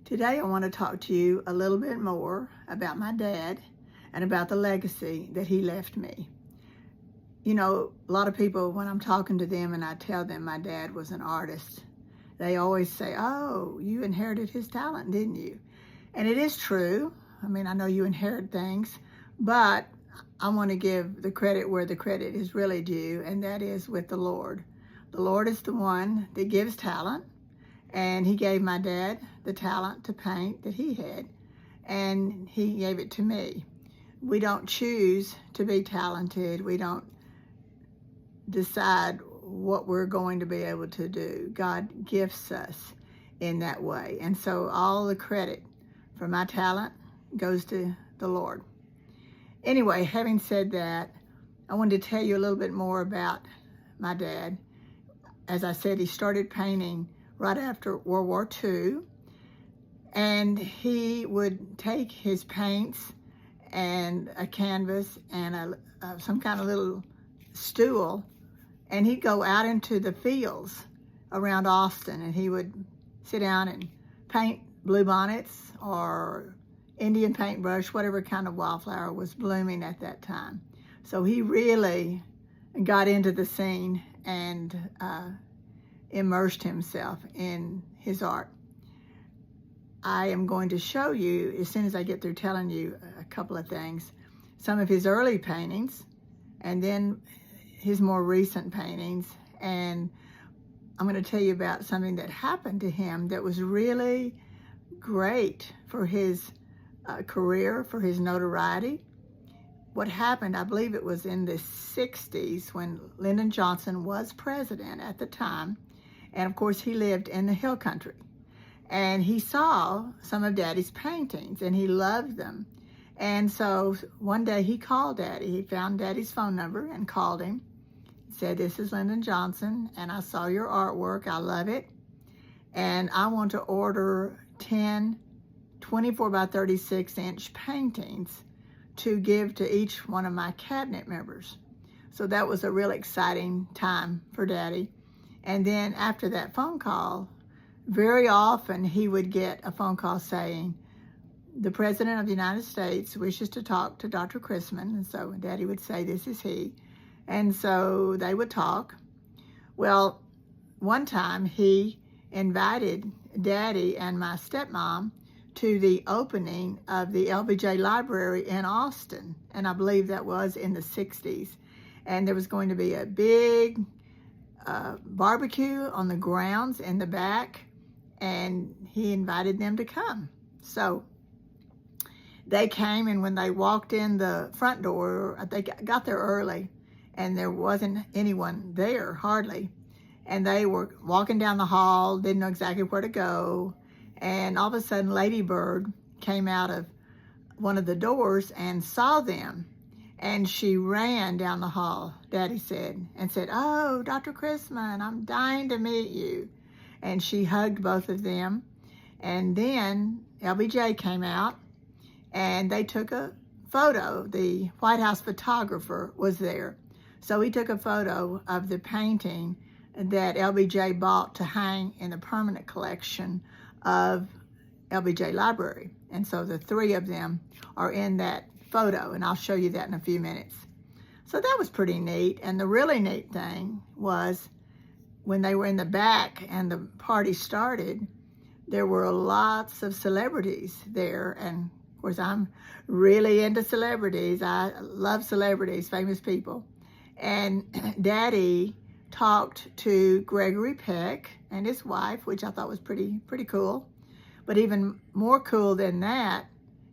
Today I want to talk to you a little bit more about my dad and about the legacy that he left me. You know, a lot of people, when I'm talking to them and I tell them my dad was an artist, they always say, "Oh, you inherited his talent, didn't you?" And it is true. I mean, I know you inherit things, but I want to give the credit where the credit is really due, and that is with the Lord. The Lord is the one that gives talent. And he gave my dad the talent to paint that he had, and he gave it to me. We don't choose to be talented. We don't decide what we're going to be able to do. God gifts us in that way. And so all the credit for my talent goes to the Lord. Anyway, having said that, I wanted to tell you a little bit more about my dad. As I said, he started painting right after World War II, and he would take his paints and a canvas and some kind of little stool, and he'd go out into the fields around Austin, and he would sit down and paint bluebonnets or Indian paintbrush, whatever kind of wildflower was blooming at that time. So he really got into the scene and immersed himself in his art. I am going to show you, as soon as I get through telling you a couple of things, some of his early paintings and then his more recent paintings. And I'm going to tell you about something that happened to him that was really great for his career, for his notoriety. What happened, I believe it was in the 60s when Lyndon Johnson was president at the time. And of course, he lived in the hill country. And he saw some of Daddy's paintings and he loved them. And so one day he called Daddy. He found Daddy's phone number and called him. He said, "This is Lyndon Johnson, and I saw your artwork. I love it. And I want to order 10 24 by 36 inch paintings to give to each one of my cabinet members." So that was a real exciting time for Daddy. And then after that phone call, very often he would get a phone call saying, "The President of the United States wishes to talk to Dr. Chrisman." And so Daddy would say, "This is he." And so they would talk. Well, one time he invited Daddy and my stepmom to the opening of the LBJ Library in Austin. And I believe that was in the 60s. And there was going to be a big barbecue on the grounds in the back, and he invited them to come. So they came, and when they walked in the front door, they got there early, and there wasn't anyone there, hardly. And they were walking down the hall, didn't know exactly where to go, and all of a sudden Lady Bird came out of one of the doors and saw them. And she ran down the hall, Daddy said, and said, "Oh, Dr. Chrisman, I'm dying to meet you." And she hugged both of them. And then LBJ came out, and they took a photo. The White House photographer was there. So he took a photo of the painting that LBJ bought to hang in the permanent collection of LBJ Library. And so the three of them are in that photo, and I'll show you that in a few minutes. So that was pretty neat. And the really neat thing was when they were in the back and the party started, there were lots of celebrities there. And of course, I'm really into celebrities. I love celebrities, famous people. And Daddy talked to Gregory Peck and his wife, which I thought was pretty cool. But even more cool than that,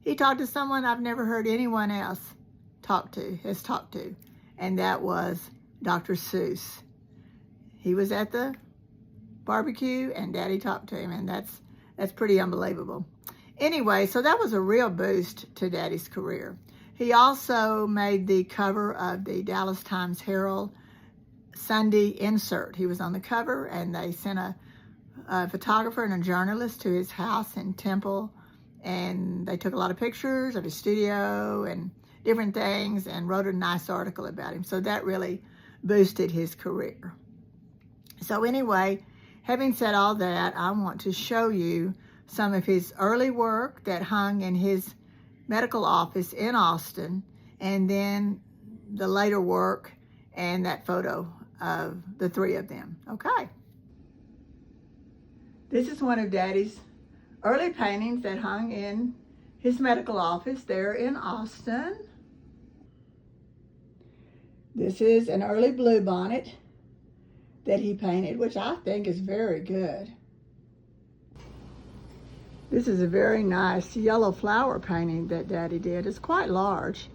he talked to someone I've never heard anyone else has talked to, and that was Dr. Seuss. He was at the barbecue, and Daddy talked to him, and that's pretty unbelievable. Anyway, so that was a real boost to Daddy's career. He also made the cover of the Dallas Times-Herald Sunday insert. He was on the cover, and they sent a photographer and a journalist to his house in Temple, and they took a lot of pictures of his studio and different things and wrote a nice article about him. So that really boosted his career. So anyway, having said all that, I want to show you some of his early work that hung in his medical office in Austin, and then the later work and that photo of the three of them. Okay. This is one of Daddy's early paintings that hung in his medical office there in Austin. This is an early bluebonnet that he painted, which I think is very good. This is a very nice yellow flower painting that Daddy did. It's quite large.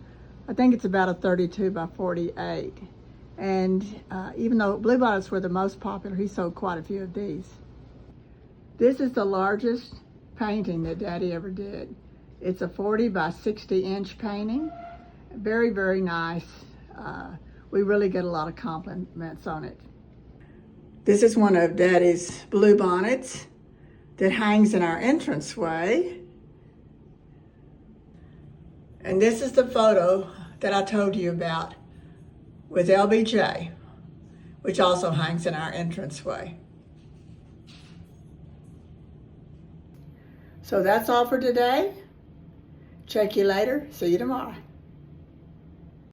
I think it's about a 32 by 48. And even though bluebonnets were the most popular, he sold quite a few of these. This is the largest painting that Daddy ever did. It's a 40 by 60 inch painting. Very, very nice. We really get a lot of compliments on it. This is one of Daddy's bluebonnets that hangs in our entranceway. And this is the photo that I told you about with LBJ, which also hangs in our entranceway. So that's all for today. Check you later. See you tomorrow.